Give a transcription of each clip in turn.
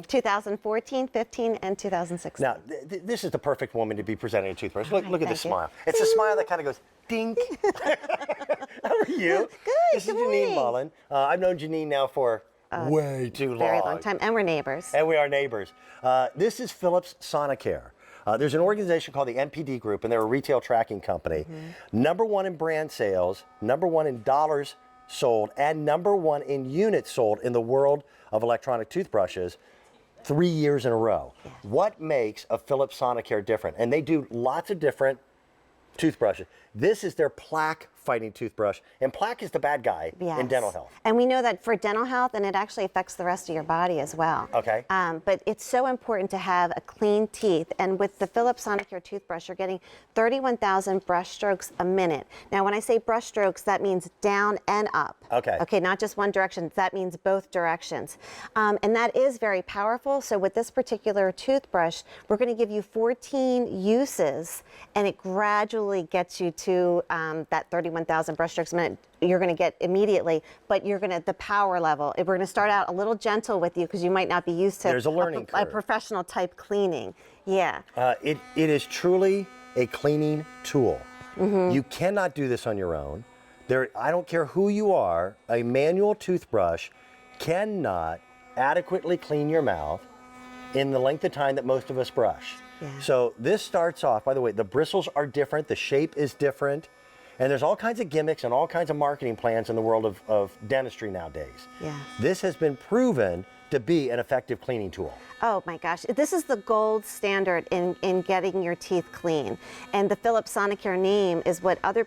2014, 15, and 2016. Now, this is the perfect woman to be presenting a toothbrush. Look at the thank you. smile. It's a smile that kind of goes, dink. How are you? Good, This is Janine Mullen. I've known Janine now for way too long. Very long time, and we're neighbors. And we are neighbors. This is Philips Sonicare. There's an organization called the NPD Group, and they're a retail tracking company. #1 in brand sales, #1 in dollars sold, and #1 in units sold in the world of electronic toothbrushes 3 years in a row. Yeah. What makes a Philips Sonicare different? And they do lots of different toothbrushes. This is their Plaque fighting toothbrush, and Plaque is the bad guy in dental health. And we know that for dental health, and it actually affects the rest of your body as well. Okay. But it's so important to have a clean teeth, and with the Philips Sonicare toothbrush, you're getting 31,000 brush strokes a minute. Now, when I say brush strokes, that means down and up. Okay. Okay, not just one direction. That means both directions, and that is very powerful. So with this particular toothbrush, we're going to give you 14 uses, and it gradually gets you to that 31,000 brush strokes a minute. You're going to get immediately, but you're going to, the power level, we're going to start out a little gentle with you because you might not be used to There's a learning a curve. professional type cleaning. Yeah. It is truly a cleaning tool. You cannot do this on your own. I don't care who you are, a manual toothbrush cannot adequately clean your mouth in the length of time that most of us brush. Yeah. So this starts off, by the way, the bristles are different, the shape is different, and there's all kinds of gimmicks and all kinds of marketing plans in the world of dentistry nowadays. Yeah. This has been proven to be an effective cleaning tool. Oh my gosh, this is the gold standard in getting your teeth clean. And the Philips Sonicare name is what other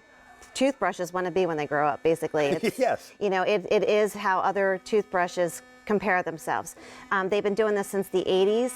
toothbrushes want to be when they grow up, basically. It's, Yes. You know, it is how other toothbrushes compare themselves. They've been doing this since the 80s.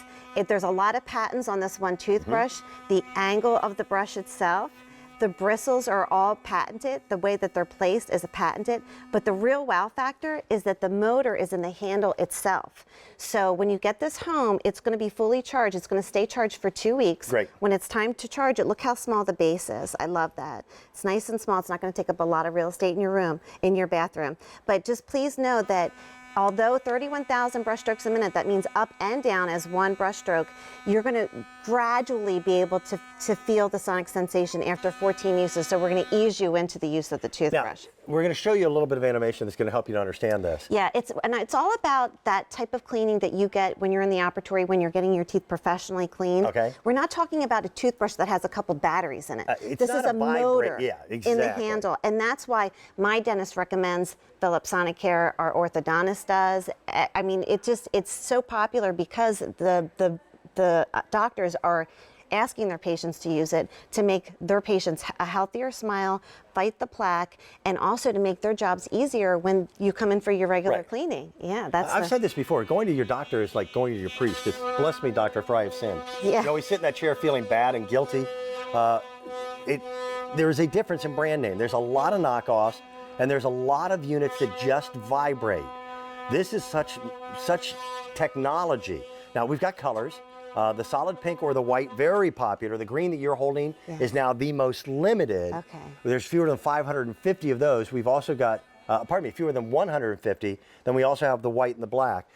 There's a lot of patents on this one toothbrush. The angle of the brush itself, the bristles are all patented. The way that they're placed is patented. But the real wow factor is that the motor is in the handle itself. So when you get this home, it's going to be fully charged. It's going to stay charged for 2 weeks. Great. When it's time to charge it, look how small the base is. I love that. It's nice and small. It's not going to take up a lot of real estate in your room, in your bathroom. But just please know that although 31,000 brush strokes a minute, that means up and down as one brush stroke, you're going to gradually be able to feel the sonic sensation after 14 uses. So we're going to ease you into the use of the toothbrush. Now, we're going to show you a little bit of animation that's going to help you to understand this. Yeah, it's all about that type of cleaning that you get when you're in the operatory, when you're getting your teeth professionally cleaned. Okay. We're not talking about a toothbrush that has a couple batteries in it. This is a motor exactly. in the handle, and that's why my dentist recommends Philips Sonicare. Our orthodontist does. I mean, it's so popular because the doctors are asking their patients to use it to make their patients a healthier smile, fight the plaque, and also to make their jobs easier when you come in for your regular cleaning. Yeah, I've said this before. Going to your doctor is like going to your priest. It's bless me, doctor, for I have sinned. Yeah. You always sit in that chair feeling bad and guilty. There is a difference in brand name. There's a lot of knockoffs, and there's a lot of units that just vibrate. This is such technology. Now we've got colors. The solid pink or the white, very popular. The green that you're holding is now the most limited. Okay. There's fewer than 550 of those. We've also got, fewer than 150. Then we also have the white and the black.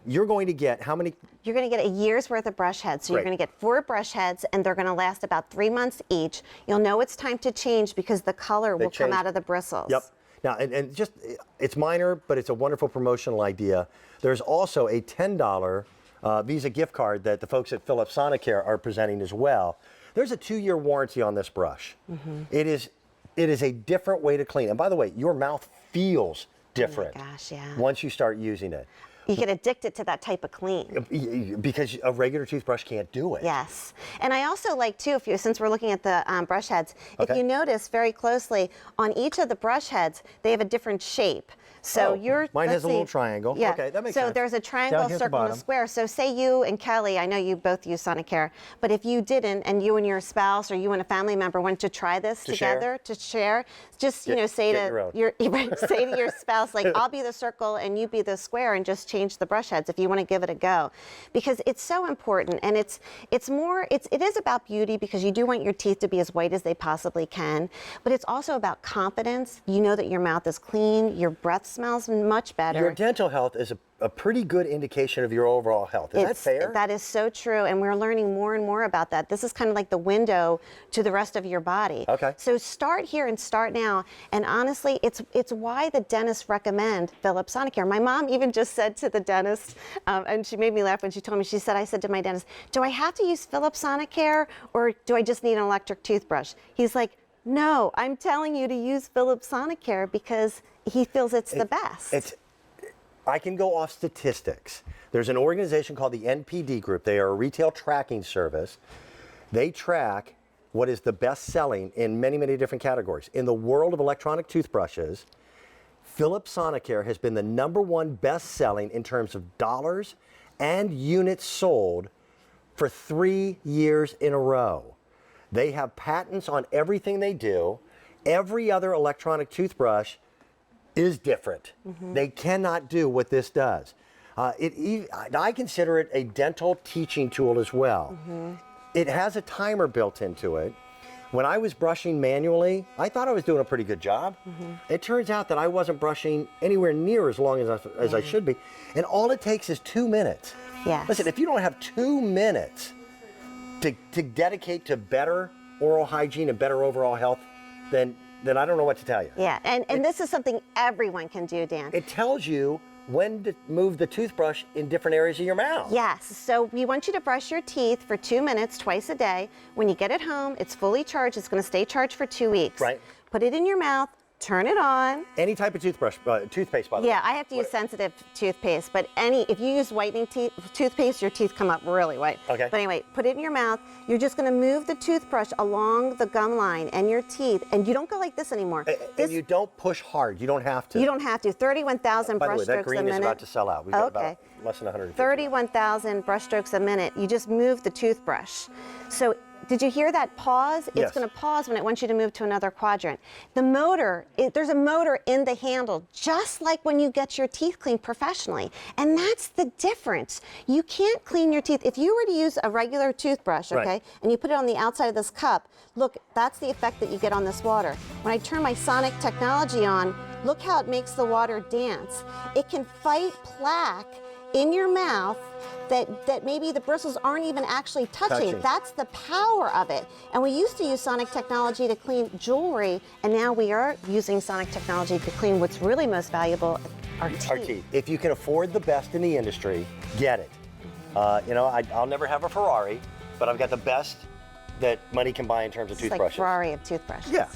You're going to get how many? You're going to get a year's worth of brush heads. So you're going to get 4 brush heads, and they're going to last about 3 months each. You'll know it's time to change because the color will come out of the bristles. Yep. Now, and just, it's minor, but it's a wonderful promotional idea. There's also a $10 Visa gift card that the folks at Philips Sonicare are presenting as well. There's a 2-year warranty on this brush. It is a different way to clean. And by the way, your mouth feels different once you start using it. You get addicted to that type of clean. Because a regular toothbrush can't do it. Yes. And I also like, too, since we're looking at the brush heads, if you notice very closely, on each of the brush heads, they have a different shape. So mine has a little triangle. Yeah. Okay, that makes sense. So there's a triangle, circle, and a square. So say you and Kelly, I know you both use Sonicare, but if you didn't, and you and your spouse or you and a family member wanted to try this together to share, just say to your spouse, like, I'll be the circle and you be the square, and just change the brush heads if you want to give it a go, because it's so important. And it is about beauty, because you do want your teeth to be as white as they possibly can, but it's also about confidence. You know that your mouth is clean, your breath smells much better. Your dental health is a pretty good indication of your overall health. Is that fair? That is so true, and we're learning more and more about that. This is kind of like the window to the rest of your body. Okay. So start here and start now, and honestly, it's why the dentists recommend Philips Sonicare. My mom even just said to the dentist, and she made me laugh when she told me, I said to my dentist, do I have to use Philips Sonicare, or do I just need an electric toothbrush? He's like, no, I'm telling you to use Philips Sonicare because he feels it's the best. I can go off statistics. There's an organization called the NPD Group. They are a retail tracking service. They track what is the best selling in many, many different categories. In the world of electronic toothbrushes, Philips Sonicare has been the #1 best selling in terms of dollars and units sold for 3 years in a row. They have patents on everything they do. Every other electronic toothbrush is different. They cannot do what this does. I consider it a dental teaching tool as well. It has a timer built into it. When I was brushing manually, I thought I was doing a pretty good job. It turns out that I wasn't brushing anywhere near as long as I should be. And all it takes is 2 minutes. Yes. Listen, if you don't have 2 minutes to dedicate to better oral hygiene and better overall health, then I don't know what to tell you. Yeah, and this is something everyone can do, Dan. It tells you when to move the toothbrush in different areas of your mouth. Yes, so we want you to brush your teeth for 2 minutes twice a day. When you get it home, it's fully charged. It's going to stay charged for 2 weeks. Right. Put it in your mouth, turn it on. Any type of toothbrush, toothpaste, by the way. Yeah, I have to use sensitive toothpaste, but if you use whitening toothpaste, your teeth come up really white. Okay. But anyway, put it in your mouth. You're just going to move the toothbrush along the gum line and your teeth, and you don't go like this anymore. And you don't push hard. You don't have to. You don't have to. 31,000 By the brush way, that strokes a green minute. is about to sell out. We've got Okay. about less than 150. 31,000 brush strokes a minute. You just move the toothbrush. So did you hear that pause? Yes. It's going to pause when it wants you to move to another quadrant. The motor, there's a motor in the handle, just like when you get your teeth cleaned professionally. And that's the difference. You can't clean your teeth. If you were to use a regular toothbrush, okay, Right. and you put it on the outside of this cup, look, that's the effect that you get on this water. When I turn my Sonic technology on, look how it makes the water dance. It can fight plaque in your mouth that maybe the bristles aren't even actually touching. That's the power of it. And we used to use Sonic technology to clean jewelry, and now we are using Sonic technology to clean what's really most valuable, our teeth. Our teeth. If you can afford the best in the industry, get it. I'll never have a Ferrari, but I've got the best that money can buy in terms of It's like toothbrushes. Ferrari of toothbrushes. Yeah.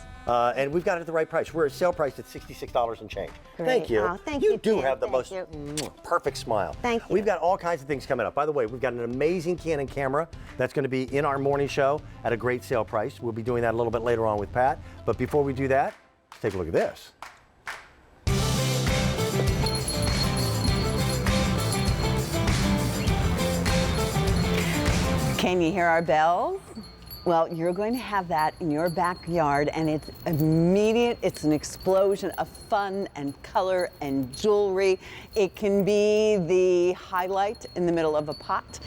And we've got it at the right price. We're at sale price at $66 and change. Great. Thank you. Oh, thank you, You do Dan. have the Thank most you. perfect smile. Thank you. We've got all kinds of things coming up. By the way, we've got an amazing Canon camera that's going to be in our morning show at a great sale price. We'll be doing that a little bit later on with Pat. But before we do that, let's take a look at this. Can you hear our bells? Well, you're going to have that in your backyard, and it's immediate. It's an explosion of fun and color and jewelry. It can be the highlight in the middle of a pot.